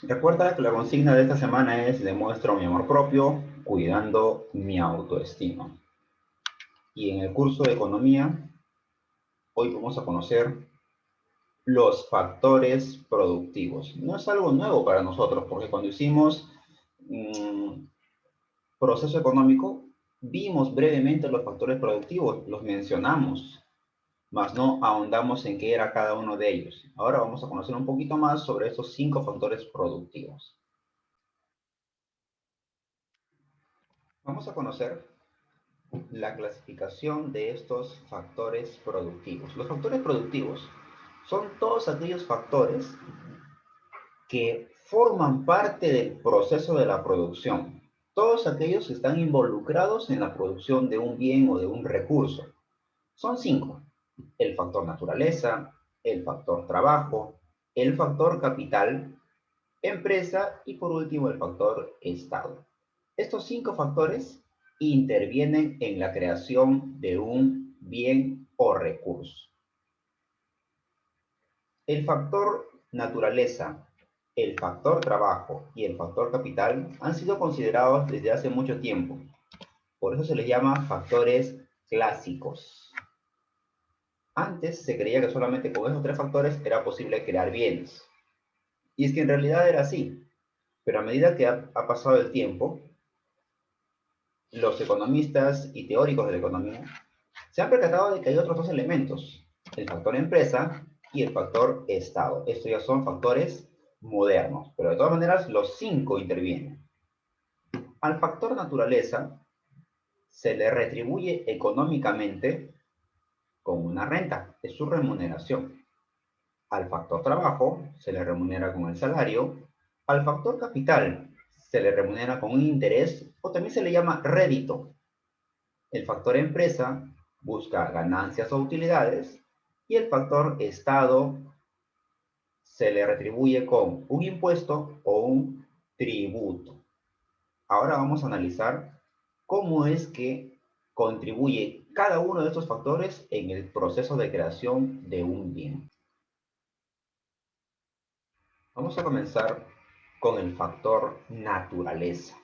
Recuerda que la consigna de esta semana es demuestro mi amor propio, cuidando mi autoestima. Y en el curso de economía, hoy vamos a conocer los factores productivos. No es algo nuevo para nosotros, porque cuando hicimos proceso económico, vimos brevemente los factores productivos, los mencionamos, mas no ahondamos en qué era cada uno de ellos. Ahora vamos a conocer un poquito más sobre estos 5 factores productivos. Vamos a conocer la clasificación de estos factores productivos. Los factores productivos son todos aquellos factores que forman parte del proceso de la producción. Todos aquellos que están involucrados en la producción de un bien o de un recurso. Son 5. El factor naturaleza, el factor trabajo, el factor capital, empresa y por último el factor estado. Estos 5 factores intervienen en la creación de un bien o recurso. El factor naturaleza, el factor trabajo y el factor capital han sido considerados desde hace mucho tiempo. Por eso se les llama factores clásicos. Antes se creía que solamente con esos 3 factores era posible crear bienes. Y es que en realidad era así. Pero a medida que ha pasado el tiempo, los economistas y teóricos de la economía se han percatado de que hay otros 2 elementos, el factor empresa y el factor estado. Estos ya son factores modernos, pero de todas maneras los 5 intervienen. Al factor naturaleza se le retribuye económicamente con una renta, es su remuneración. Al factor trabajo se le remunera con el salario. Al factor capital se le remunera con un interés o también se le llama rédito. El factor empresa busca ganancias o utilidades y el factor estado se le retribuye con un impuesto o un tributo. Ahora vamos a analizar cómo es que contribuye cada uno de estos factores en el proceso de creación de un bien. Vamos a comenzar con el factor naturaleza.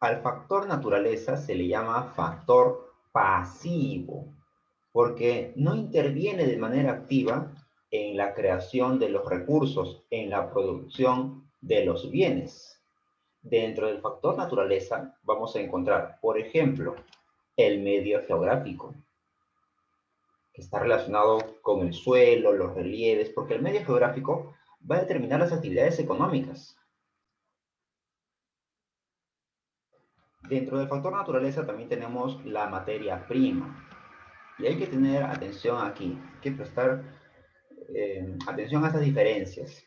Al factor naturaleza se le llama factor pasivo, porque no interviene de manera activa en la creación de los recursos, en la producción de los bienes. Dentro del factor naturaleza vamos a encontrar, por ejemplo, el medio geográfico, que está relacionado con el suelo, los relieves, porque el medio geográfico va a determinar las actividades económicas. Dentro del factor naturaleza también tenemos la materia prima. Y hay que tener atención aquí, hay que prestar atención a estas diferencias.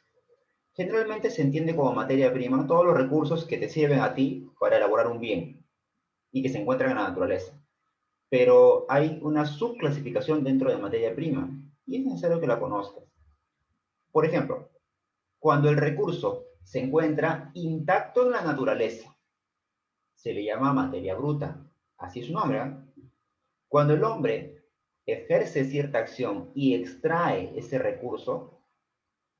Generalmente se entiende como materia prima todos los recursos que te sirven a ti para elaborar un bien y que se encuentran en la naturaleza. Pero hay una subclasificación dentro de materia prima y es necesario que la conozcas. Por ejemplo, cuando el recurso se encuentra intacto en la naturaleza, se le llama materia bruta. Así es su nombre, ¿eh? Cuando el hombre ejerce cierta acción y extrae ese recurso,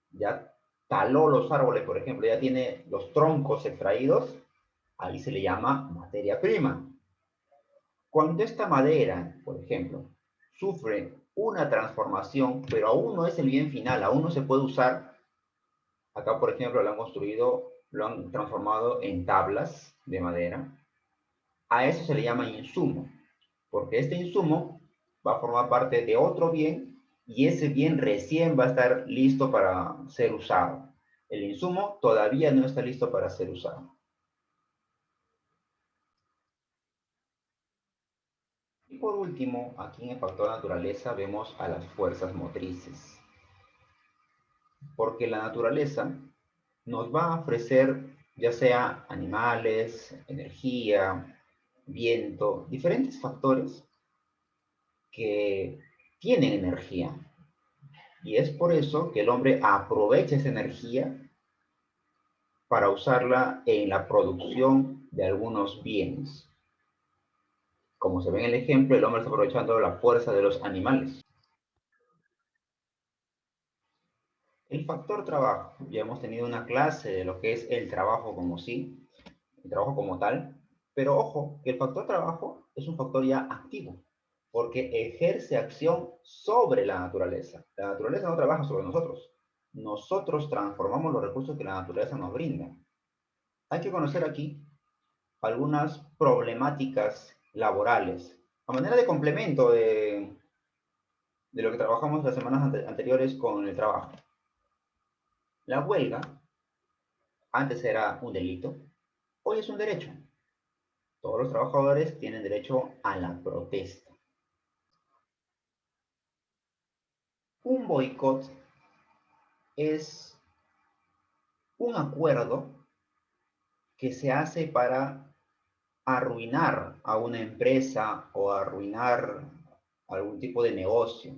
ya taló los árboles, por ejemplo, ya tiene los troncos extraídos, ahí se le llama materia prima. Cuando esta madera, por ejemplo, sufre una transformación, pero aún no es el bien final, aún no se puede usar, acá, por ejemplo, lo han construido, lo han transformado en tablas de madera, a eso se le llama insumo, porque este insumo va a formar parte de otro bien y ese bien recién va a estar listo para ser usado. El insumo todavía no está listo para ser usado. Y por último, aquí en el factor naturaleza vemos a las fuerzas motrices, porque la naturaleza nos va a ofrecer ya sea animales, energía, viento, diferentes factores que tienen energía. Y es por eso que el hombre aprovecha esa energía para usarla en la producción de algunos bienes. Como se ve en el ejemplo, el hombre está aprovechando la fuerza de los animales. El factor trabajo. Ya hemos tenido una clase de lo que es el trabajo como sí, el trabajo como tal, pero ojo, que el factor trabajo es un factor ya activo, porque ejerce acción sobre la naturaleza. La naturaleza no trabaja sobre nosotros. Nosotros transformamos los recursos que la naturaleza nos brinda. Hay que conocer aquí algunas problemáticas laborales, a manera de complemento de lo que trabajamos las semanas anteriores con el trabajo. La huelga antes era un delito, hoy es un derecho. Todos los trabajadores tienen derecho a la protesta. Un boicot es un acuerdo que se hace para arruinar a una empresa o arruinar algún tipo de negocio.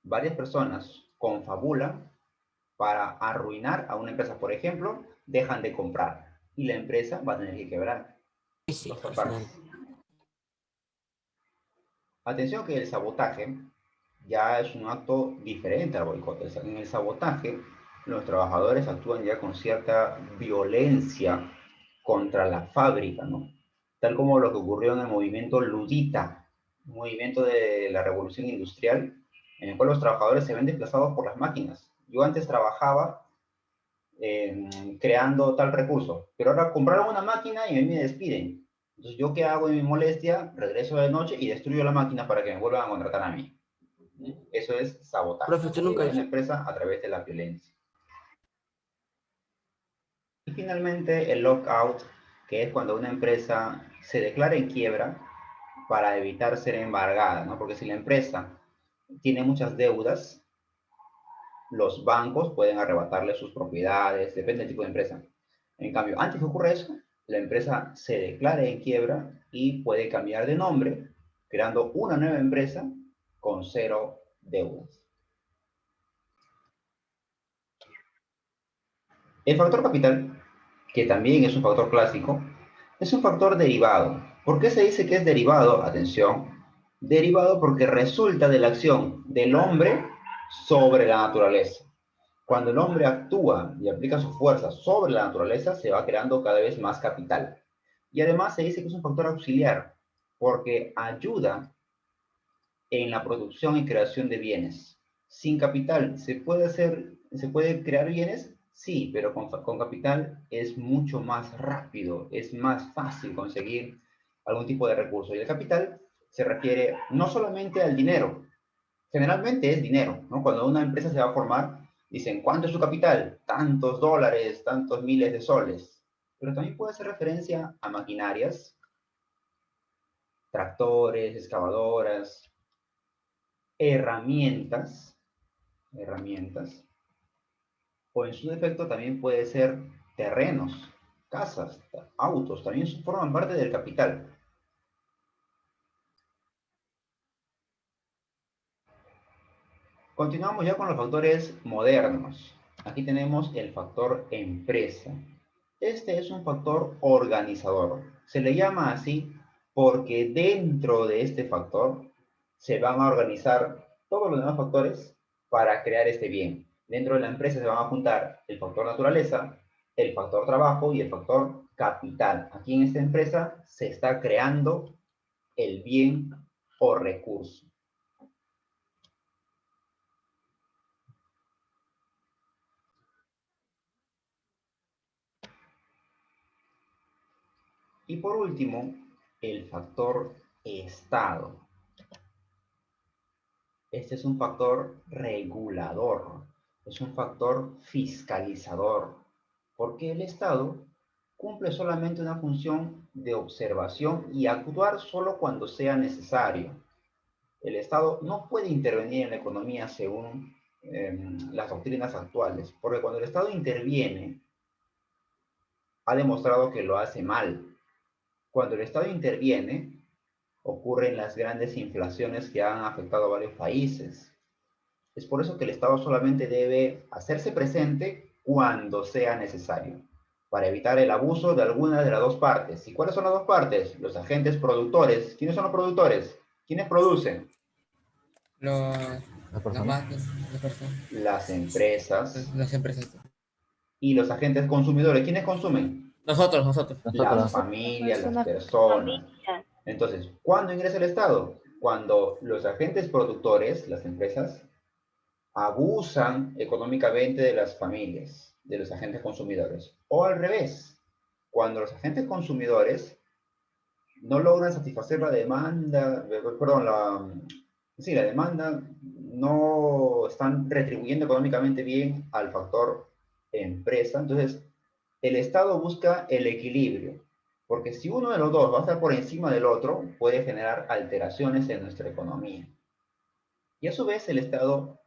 Varias personas confabulan para arruinar a una empresa. Por ejemplo, dejan de comprar y la empresa va a tener que quebrar. Sí, sí, Dos al partes. final. Atención que el sabotaje ya es un acto diferente al boicot. En el sabotaje, los trabajadores actúan ya con cierta violencia contra la fábrica, ¿no? Tal como lo que ocurrió en el movimiento Ludita, un movimiento de la revolución industrial, en el cual los trabajadores se ven desplazados por las máquinas. Yo antes trabajaba creando tal recurso, pero ahora compraron una máquina y a mí me despiden. Entonces, ¿yo qué hago en mi molestia? Regreso de noche y destruyo la máquina para que me vuelvan a contratar a mí. Eso es sabotaje. Profe, usted nunca Derribar hizo. una empresa a través de la violencia. Y finalmente, el lockout, que es cuando una empresa se declara en quiebra para evitar ser embargada, ¿no? Porque si la empresa tiene muchas deudas, los bancos pueden arrebatarle sus propiedades, depende del tipo de empresa. En cambio, antes que ocurra eso, la empresa se declara en quiebra y puede cambiar de nombre, creando una nueva empresa con cero deudas. El factor capital, que también es un factor clásico, es un factor derivado. ¿Por qué se dice que es derivado? Atención, derivado porque resulta de la acción del hombre sobre la naturaleza. Cuando el hombre actúa y aplica su fuerza sobre la naturaleza, se va creando cada vez más capital. Y además se dice que es un factor auxiliar, porque ayuda en la producción y creación de bienes. Sin capital, ¿se puede crear bienes? Sí, pero con capital es mucho más rápido, es más fácil conseguir algún tipo de recurso. Y el capital se refiere no solamente al dinero, generalmente es dinero, ¿no? Cuando una empresa se va a formar, dicen, ¿cuánto es su capital? Tantos dólares, tantos miles de soles. Pero también puede hacer referencia a maquinarias, tractores, excavadoras, herramientas, herramientas, o en su defecto también puede ser terrenos, casas, autos, también forman parte del capital. Continuamos ya con los factores modernos. Aquí tenemos el factor empresa. Este es un factor organizador. Se le llama así porque dentro de este factor se van a organizar todos los demás factores para crear este bien. Dentro de la empresa se van a juntar el factor naturaleza, el factor trabajo y el factor capital. Aquí en esta empresa se está creando el bien o recurso. Y por último, el factor estado. Este es un factor regulador, es un factor fiscalizador, porque el Estado cumple solamente una función de observación y actuar solo cuando sea necesario. El Estado no puede intervenir en la economía según las doctrinas actuales, porque cuando el Estado interviene, ha demostrado que lo hace mal. Cuando el Estado interviene, ocurren las grandes inflaciones que han afectado a varios países. Es por eso que el Estado solamente debe hacerse presente cuando sea necesario, para evitar el abuso de alguna de las dos partes. ¿Y cuáles son las dos partes? Los agentes productores. ¿Quiénes son los productores? ¿Quiénes producen? Los, las La personas. máquina, la persona, las empresas las empresas. y los agentes consumidores. ¿Quiénes consumen? Nosotros, nosotros. Las Nosotros, Las familias, las personas, personas. familias. Entonces, ¿cuándo ingresa el Estado? Cuando los agentes productores, las empresas, abusan económicamente de las familias, de los agentes consumidores. O al revés, cuando los agentes consumidores no logran satisfacer la demanda, perdón, sí, la demanda, no están retribuyendo económicamente bien al factor empresa. Entonces, el Estado busca el equilibrio, porque si uno de los dos va a estar por encima del otro, puede generar alteraciones en nuestra economía. Y a su vez, el Estado,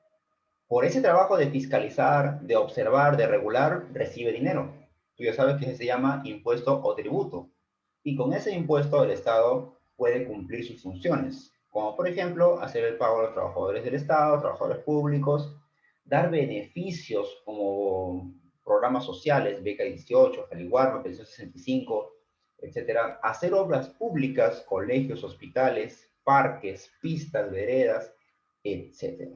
por ese trabajo de fiscalizar, de observar, de regular, recibe dinero. Tú ya sabes que se llama impuesto o tributo. Y con ese impuesto el Estado puede cumplir sus funciones, como por ejemplo hacer el pago a los trabajadores del Estado, trabajadores públicos, dar beneficios como programas sociales, beca 18, Caliguarma, pensión 65, etcétera, hacer obras públicas, colegios, hospitales, parques, pistas, veredas, etcétera.